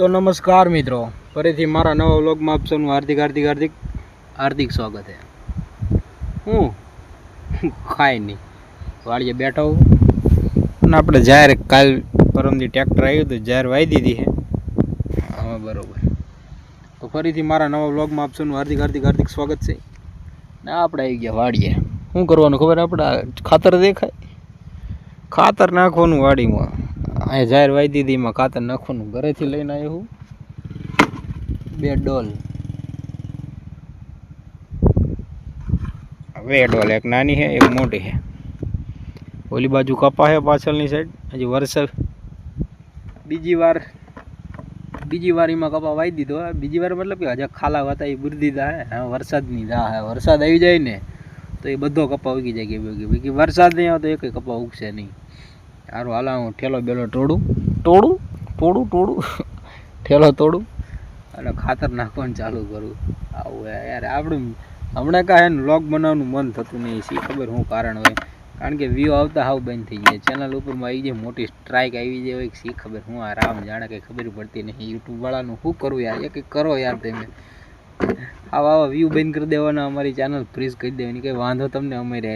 તો નમસ્કાર મિત્રો, ફરીથી મારા નવા વ્લોગમાં આપ સૌનું હાર્દિક સ્વાગત છે. હું કાંઈ નહીં, વાડીએ બેઠો હું અને આપણે જાહેર કાલ પરમથી ટ્રેક્ટર આવ્યું હતું, જાહેર વાઈ દીધી છે. હા બરાબર. તો ફરીથી મારા નવા વ્લોગમાં આપ સૌનું હાર્દિક સ્વાગત છે. ને આપણે આવી ગયા વાડીએ. શું કરવાનું ખબર? આપણે ખાતર દેખાય, ખાતર નાખવાનું વાડીમાં. અહીંયા જાહેર વાઈ દીધી, એમાં ખાતર નાખવાનું. ઘરેથી લઈને આવ્યો હું 2 ડોલ. 2 ડોલ, એક નાની છે એક મોટી છે. ઓલી બાજુ કપા છે પાછળની સાઈડ. હજી વરસાદ બીજી વાર એમાં કપા વાઈ દીધો. બીજી વાર મતલબ કે હજા ખાલા હતા એ બુરી દીધા હે. હા વરસાદની રાહ હે. વરસાદ આવી જાય ને તો એ બધો કપા ઉગી જાય. કે વરસાદ નહીં આવે તો એક કપા ઉગશે નહીં. સારું હાલા, હું ઠેલો બેલો તોડું ઠેલો તોડું અને ખાતર નાખવાનું ચાલુ કરું. આવું યાર આપણે હમણાં કાંઈ ને વ્લોગ બનાવવાનું મન થતું નહીં. શી ખબર શું કારણ હોય? કારણ કે વ્યૂ આવતા હાવ બંધ થઈ જાય. ચેનલ ઉપરમાં આવી જાય, મોટી સ્ટ્રાઇક આવી જાય હોય. શી ખબર હું આ રામ જાણે કંઈ ખબર પડતી નહીં. યુટ્યુબવાળાનું શું કરવું યાર? એ કંઈક કરો યાર તમે. આવા વ્યૂ બંધ કરી દેવાના, અમારી ચેનલ ફ્રીઝ કરી દેવાની. કંઈ વાંધો તમને અમારે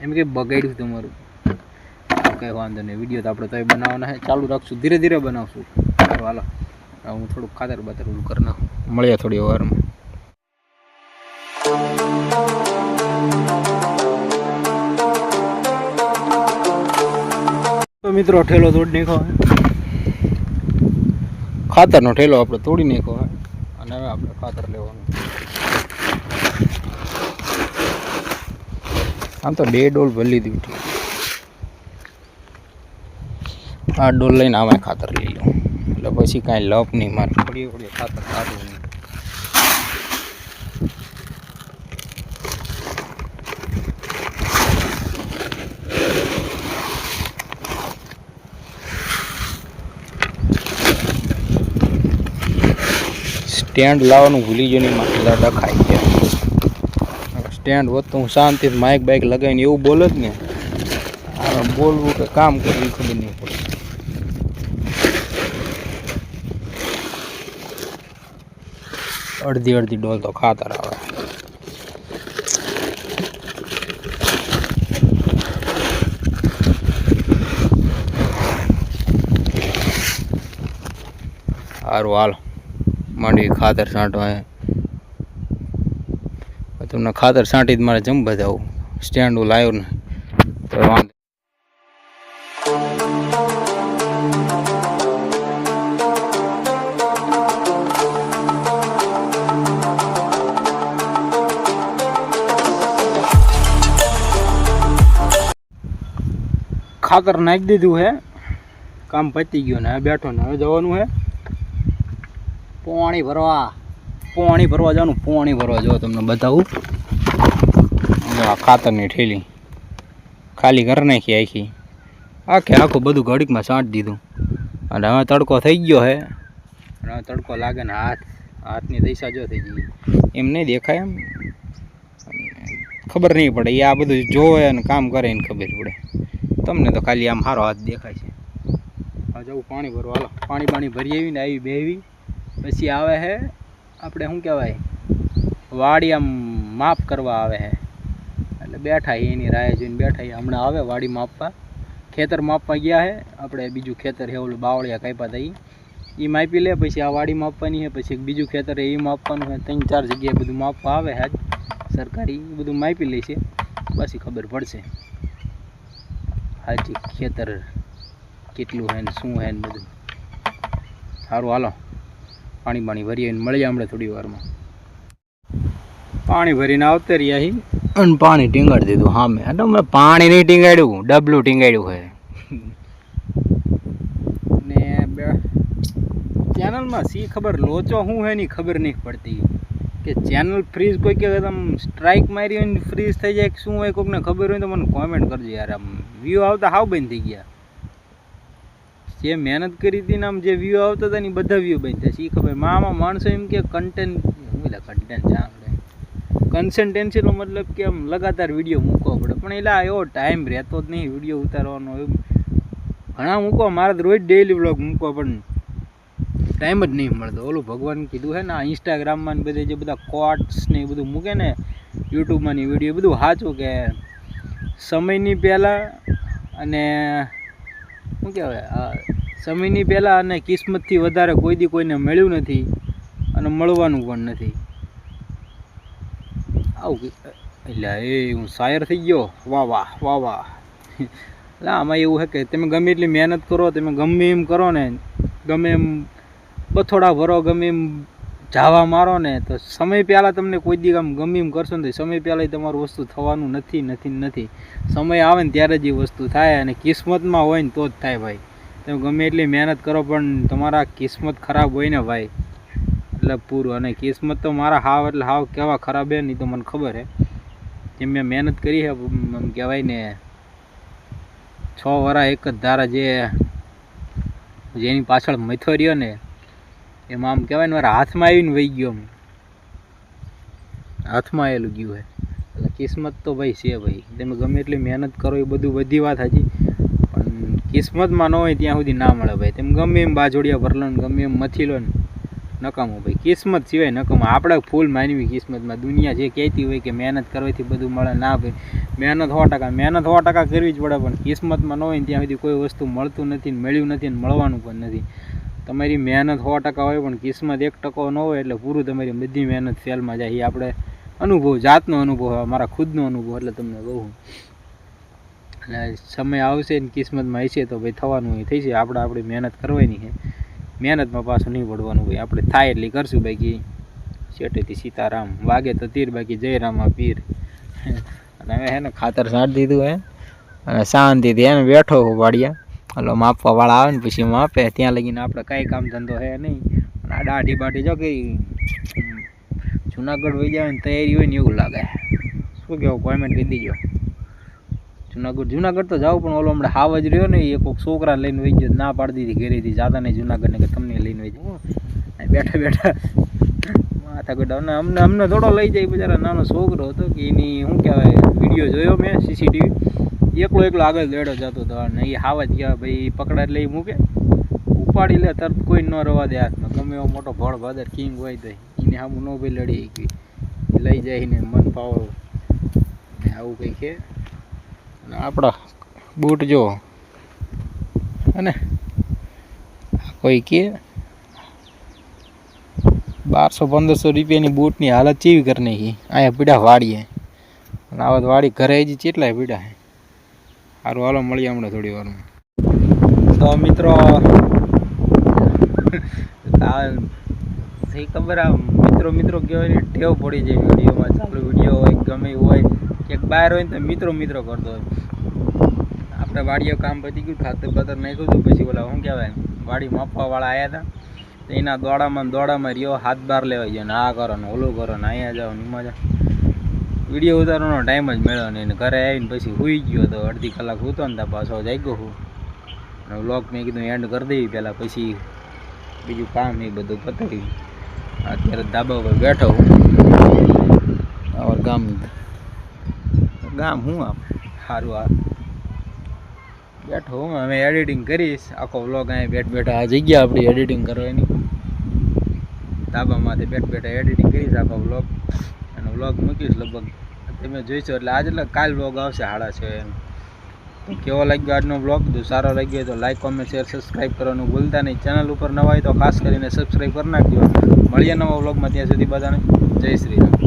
એમ કંઈ બગાડ્યું તમારું? કંઈ વાંધો નહીં. વિડીયો તો આપણે તો બનાવવાના છે, ચાલુ રાખશું, ધીરે ધીરે બનાવશું. સારું હાલો, હું થોડુંક ખાતર બાતર ઓલું કરી નાખું. મળીએ થોડી વારમાં. તો મિત્રો ઠેલો તોડી નાખ્યો હે, ખાતરનો ઠેલો આપણે તોડી નાખ્યો હે. અને હવે આપણે ખાતર લેવાનું. આમ તો 2 ડોલ ભરી લીધી. 8 ડોલ લઈને આમાં ખાતર લઈ લઉં, એટલે પછી કાંઈ લપ નહીં મારે. થોડી ખાતર કાઢવું નહીં. સ્ટેન્ડ લાવવાનું ભૂલી ગયો નહીં, મારે ડખાઈ ગયા. સ્ટેન્ડ હોત તો હું શાંતિથી માઇક બાઇક લગાવીને એવું બોલો જ ને. બોલવું કે કામ કરવું ખબર નહીં પડે. અડધી ડોલ તો ખાતર આવે. સારું હાલો, માંડી ખાતર છાંટવા. તમને ખાતર છાંટી જ મારે જમ બધાવું. સ્ટેન્ડ લાવ્યો ને તો વાંધો. ખાતર નાખી દીધું હે, કામ પતી ગયું ને હવે બેઠો ને. હવે જવાનું હે પાણી ભરવા જવાનું. પાણી ભરવા જો તમને બતાવું. ખાતરની ઠેલી ખાલી કરી નાખી આખી. આખું બધું ઘડીકમાં છાંટી દીધું. અને હવે તડકો થઈ ગયો હે. અને હવે તડકો લાગે ને હાથની દિશા જો થઈ ગઈ. એમ નહીં દેખાય, એમ ખબર નહીં પડે. એ આ બધું જોવે અને કામ કરે એને ખબર પડે. તમને તો ખાલી આમ સારો હાથ દેખાય છે. હવે જવું પાણી ભરવા. હાલો પાણી ભરી આવીને બેવી પછી આવે છે આપણે શું કહેવાય, વાડી આમ માપ કરવા આવે છે. એટલે બેઠા એની રાહ જોઈને બેઠા. હમણાં આવે વાડી માપવા. ખેતર માપવા ગયા છે આપણે. બીજું ખેતર છે ઓલું બાવળિયા કાપ્યા હતા એ માપી લે. પછી આ વાડી માપવાની છે. પછી બીજું ખેતર એ માપવાનું છે. 3-4 જગ્યાએ બધું માપવા આવે છે સરકારી. બધું માપી લે છે, પછી ખબર પડશે હાજી ખેતર કેટલું હે ને શું હે ને બધું. સારું હાલો, પાણી ભરી આવીને મળીએ આપણે થોડી વારમાં. પાણી ભરીને આવતે રહ્યા અહીં અને પાણી ટીંગાડી દીધું સામે. એટલે મેં પાણી નહીં ટીંગાડ્યું, ડબલું ટીંગાડ્યું હોય. ને ચેનલમાં શી ખબર લોચો શું હે ની ખબર નહીં પડતી. કે ચેનલ ફ્રીઝ કોઈ કે આમ સ્ટ્રાઇક મારી હોય ને ફ્રીઝ થઈ જાય શું હોય, કોઈકને ખબર હોય તો મને કોમેન્ટ કરજો યાર. આમ વ્યૂ આવતા હાવ બંધ થઈ ગયા. જે મહેનત કરી હતી ને આમ જે વ્યૂ આવતા હતા ને બધા વ્યૂ બંધ થયા. શી ખબર આમાં માણસો એમ કે કન્ટેન્ટ કન્સિસ્ટન્સીનો મતલબ કે આમ લગાતાર વિડીયો મૂકવો પડે. પણ એટલે એવો ટાઈમ રહેતો જ નહીં વિડીયો ઉતારવાનો. ઘણા મૂકવા મારે તો રોજ ડેઈલી વ્લોગ મૂકવા, પણ ટાઈમ જ નહીં મળતો. ઓલું ભગવાન કીધું છે ને, આ ઇન્સ્ટાગ્રામમાં ને બધે જે બધા કોટ્સ ને એ બધું મૂકે ને, યુટ્યુબમાં ની વિડીયો બધું સાચું કે સમયની પહેલાં અને શું કહેવાય, સમયની પહેલાં અને કિસ્મતથી વધારે કોઈ દી કોઈને મળ્યું નથી અને મળવાનું પણ નથી. આવું એટલે હું શાયર થઈ ગયો. વાહ વાહ વાહ વાહ. એટલે આમાં એવું છે કે તમે ગમે એટલી મહેનત કરો, તમે ગમે એમ કરો ને, ગમે એમ બથોડા ભરો, ગમે એમ જાવા મારો ને, તો સમય પહેલાં તમને કોઈ દી આમ ગમે એમ કરશો ને, સમય પહેલાં તમારું વસ્તુ થવાનું નથી. સમય આવે ને ત્યારે જ એ વસ્તુ થાય, અને કિસ્મતમાં હોય ને તો જ થાય ભાઈ. તમે ગમે એટલી મહેનત કરો પણ તમારા કિસ્મત ખરાબ હોય ને ભાઈ, એટલે પૂરું. અને કિસ્મત તો મારા હાવ એટલે હાવ કેવા ખરાબ હે નહીં તો મને ખબર હે. જેમ મેં મહેનત કરી છે, એમ કહેવાય ને 6 વર્ષ એક જ ધારા જેની પાછળ મથો રહ્યો ને, એમાં આમ કહેવાય ને મારા હાથમાં આવીને વહી ગયો, હાથમાં આવેલું ગયું હે. એટલે કિસ્મત તો ભાઈ છે ભાઈ. તમે ગમે એટલી મહેનત કરો એ બધું બધી વાત હાજી, પણ કિસ્મતમાં ન હોય ત્યાં સુધી ના મળે ભાઈ. તમે ગમે એમ બાજોડિયા ભરલો ને, ગમે એમ મથી લો ને, નકામું ભાઈ. કિસ્મત સિવાય નકામું. આપણે ફૂલ માનવી કિસ્મતમાં. દુનિયા જે કહેતી હોય કે મહેનત કરવાથી બધું મળે, ના ભાઈ. મહેનત 100% કરવી જ પડે, પણ કિસ્મતમાં ન હોય ને ત્યાં સુધી કોઈ વસ્તુ મળતું નથી, મળ્યું નથી અને મળવાનું પણ નથી. તમારી મહેનત 100% હોય પણ કિસ્મત 1% ન હોય એટલે પૂરું તમારી બધી મહેનત ફેલમાં જાય. એ આપણે અનુભવ, જાતનો અનુભવ, મારા ખુદનો અનુભવ, એટલે તમને કહું. અને સમય આવશે ને કિસ્મતમાં હશે તો ભાઈ થવાનું હોય થઈ છે. આપણે આપણી મહેનત કરવાની છે, મહેનતમાં પાછું નહીં પડવાનું ભાઈ. આપણે થાય એટલી કરશું. બાકી શેઠેથી સીતારામ, વાગે તો તીર, બાકી જય રામા પીર. અને હવે હે ને ખાતર છાંટી દીધું હે, અને શાંતિથી એને બેઠો વાડિયા. હલો માપવા વાળા આવે ને પછી માપે, ત્યાં લગીને આપણે કાંઈ કામ ધંધો હે નહીં. અને આ દાઢી બાઢી જો કે જુનાગઢ વહી જાય ને તૈયારી હોય ને એવું લાગે. શું કહેવું, કોમેન્ટ કરી દીજો. જુનાગઢ તો જાવ, પણ ઓલો હમણાં હાવ જ રહ્યો ને, એ કોઈક છોકરા લઈને વહી ગયો, ના પાડી દીધી ઘરેથી જાતા નહીં જુનાગઢ ને, કે તમને લઈને વહી જાય. બેઠા માથા ગોડા. અમને થોડો લઈ જાય, બિચારા નાનો છોકરો હતો કે એની શું કહેવાય, વિડીયો જોયો મેં CCTV, એકલો આગળ દોડ્યો જતો હતો. અને એ હાવ જ કહેવાય ભાઈ, પકડા લઈ મૂકે, ઉપાડી લે તરત, કોઈ ન રવા દે હાથમાં. ગમે એવો મોટો ભળ ભાદર કિંગ હોય તો એને સામું ન ભાઈ લડી ગઈ, લઈ જાય ને મન પાવો આવું કંઈ છે. અને આપણા બૂટ જો, અને કોઈ કે 1200-1500 રૂપિયાની બૂટની હાલત ચેવી કરી નાખી. અહીંયા પીડા વાડીએ, અને આવા વાડી ઘરે હજી કેટલાય પીડા છે. સારું હાલો મળીએ હમણાં થોડી વારમાં. તો મિત્રો સહી ખબર, આ મિત્રો કહેવાય ટેવ પડી જાય વિડીયોમાં. ચાલુ વિડીયો હોય ગમે હોય, ક્યાંક બહાર હોય ને તો મિત્રો કરતો હોય. આપણે વાડીએ કામ પતી ગયું, ખાતર બાતર નાખ્યું હતું, પછી ઓલા શું કહેવાય વાડી માપવાવાળા આવ્યા હતા, તો એના દોડામાં રહ્યો, હાથ બાર લેવા ગયો ને, આ કરો ને ઓલું કરો ને, અહીંયા જાઓ ને એમાં જાઓ. વિડીયો ઉતારવાનો ટાઈમ જ મળ્યો નહીં. ઘરે આવીને પછી સૂઈ ગયો તો, અડધી કલાક સૂતો ને ત્યાં પાછો જાગ્યો હું. અને વ્લોગ મેં કીધું એન્ડ કરી દેવી પહેલાં, પછી બીજું કામ એ બધું પતાવી. અત્યારે ધાબા ઉપર બેઠો હું. આવા ગામ હું આમ સારું આ બેઠો હું. હવે એડિટિંગ કરીશ આખો વ્લોગ. અહીંયા બેઠા આ જગ્યા આપણી એડિટિંગ કરવાની, ધાબામાંથી બેઠા એડિટિંગ કરીશ આખો વ્લોગ. અને વ્લોગ મૂકીશ લગભગ તમે જોઈશો એટલે આજ એટલે કાલ વ્લોગ આવશે 6:30 એમ. તો કેવો લાગ્યો આજનો વ્લોગ? જો સારો લાગ્યો તો લાઈક, કોમેન્ટ, શેર, સબસ્ક્રાઈબ કરવાનું ભૂલતા નહીં. ચેનલ ઉપર નવા હોય તો ખાસ કરીને સબસ્ક્રાઈબ કરી નાખજો. મળીએ નવા વ્લોગમાં, ત્યાં સુધી બધાને જય શ્રી રામ.